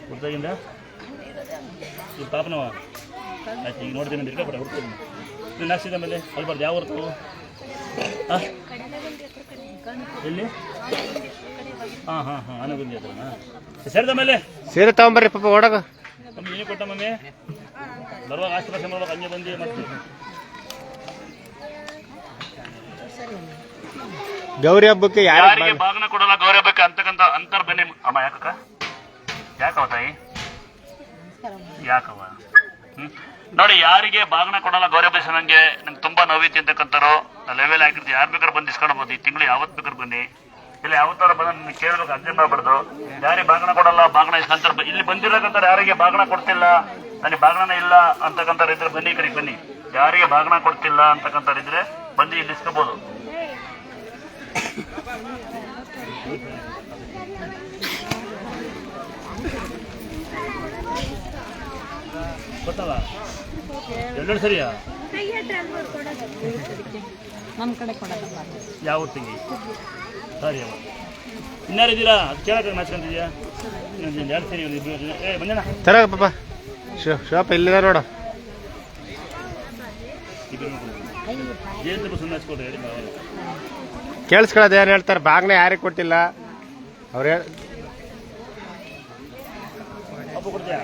ಹುಡ್ದಾಗಿಂದ ಈ ಪಾಪನವ ಆಯ್ತು ಈಗ ನೋಡ್ತೀನಿ ಅಂತ ಇಟ್ಕೊಬೇಡ ಹುಡ್ತೀನಿ ನೀನು ಹಾಕ್ಸಿದ ಮೇಲೆ ಅಲ್ಲಿ ಬರ್ದು ಯಾವ ಬರ್ತಾವು ಹಾಂ ಎಲ್ಲಿ ಹಾಂ ಹಾಂ ಹಾಂ ಅನಗುಂದಿ ಹತ್ರನಾ ಸೇರಿದ ಮೇಲೆ ಸೀರೆ ತಗೊಂಬರ್ರಿ ಪಾಪ ಓಡಾಗ ಮಮ್ಮಿ ಏನೇ ಕೊಟ್ಟ ಮಮ್ಮಿ ಬರುವಾಗ ಆಶೀರ್ವಾದ ಮಾಡುವಾಗ ಹಂಗೆ ಬಂದು ಮಾಡ್ತೀವಿ ಗೌರಿ ಹಬ್ಬಕ್ಕೆ ಯಾರಿಗೆ ಬಾಗಿನ ಕೊಡಲ್ಲ ಗೌರಿ ಹಬ್ಬಕ್ಕೆ ಅಂತಕ್ಕಂಥ ಅಂತರ್ ಬನ್ನಿ ಅಮ್ಮ ಯಾಕಕ್ಕ ಯಾಕವ ತಾಯಿ ಯಾಕವ ನೋಡಿ ಯಾರಿಗೆ ಬಾಗಿನ ಕೊಡಲ್ಲ ಗೌರಿ ಹಬ್ಬ ನಂಗೆ ತುಂಬಾ ನೋವಿತಿ ಅಂತಕ್ಕಂಥವ್ರು ಲೆವೆಲ್ ಹಾಕಿರ್ತೀವಿ ಯಾರು ಬೇಕಾದ್ರೆ ಬಂದು ಇಸ್ಕೊಂಡ್ಬೋದು ಈ ತಿಂಗಳು ಯಾವತ್ತು ಬೇಕಾದ್ರೆ ಬನ್ನಿ ಇಲ್ಲ ಯಾವತ್ತಾರ ಬಂದು ಕೇಳಬೇಕು ಅರ್ಜಿ ಮಾಡಬಾರ್ದು ಯಾರಿಗೆ ಬಾಗಿನ ಕೊಡಲ್ಲ ಬಾಗಿನ ಇಸ್ಕೊಂತಾರೆ ಇಲ್ಲಿ ಬಂದಿರಕಂತಾರೆ ಯಾರಿಗೆ ಬಾಗಿನ ಕೊಡ್ತಿಲ್ಲ ನನಗೆ ಬಾಗಿನ ಇಲ್ಲ ಅಂತಕ್ಕಂಥವ್ರು ಇದ್ರೆ ಬನ್ನಿ ಈ ಕಡೆಗೆ ಬನ್ನಿ ಯಾರಿಗೆ ಬಾಗಿನ ಕೊಡ್ತಿಲ್ಲ ಅಂತಕ್ಕಂಥವ್ರು ಇದ್ರೆ ಬಂದು ಇಲ್ಲಿ ಇಸ್ಕೋಬಹುದು ಗೊತ್ತಲ್ಲ ಎಲ್ಲರೂ ಸರಿಯಾ ನಮ್ಮ ಕಡೆ ಕೊಡೋದಲ್ಲ ಯಾವ ತಂಗಿ ಸರಿ ಅಮ್ಮ ಇನ್ನಾರಿದ್ದೀರಾ ಅದು ಕೇಳಕ್ಕೆ ನಾಚ್ಕೊಂತಿದ್ಯಾ ಎರಡು ಸರಿ ಏ ಬಂದೇಣ ತರ ಪಾಪ ಶಾಪ್ ಇಲ್ಲಿದೆ ನೋಡು ಏನು ಸುಮ್ಮನೆ ಹಚ್ಕೊಡ್ರಿ ಹೇಳಿ ಕೇಳಿಸ್ಕೊಳ್ಳೋದು ಏನು ಹೇಳ್ತಾರೆ ಬಾಗ್ನೆ ಯಾರಿಗೆ ಕೊಟ್ಟಿಲ್ಲ ಅವ್ರು ಅಪ್ಪ ಕೊಡ್ತೀಯಾ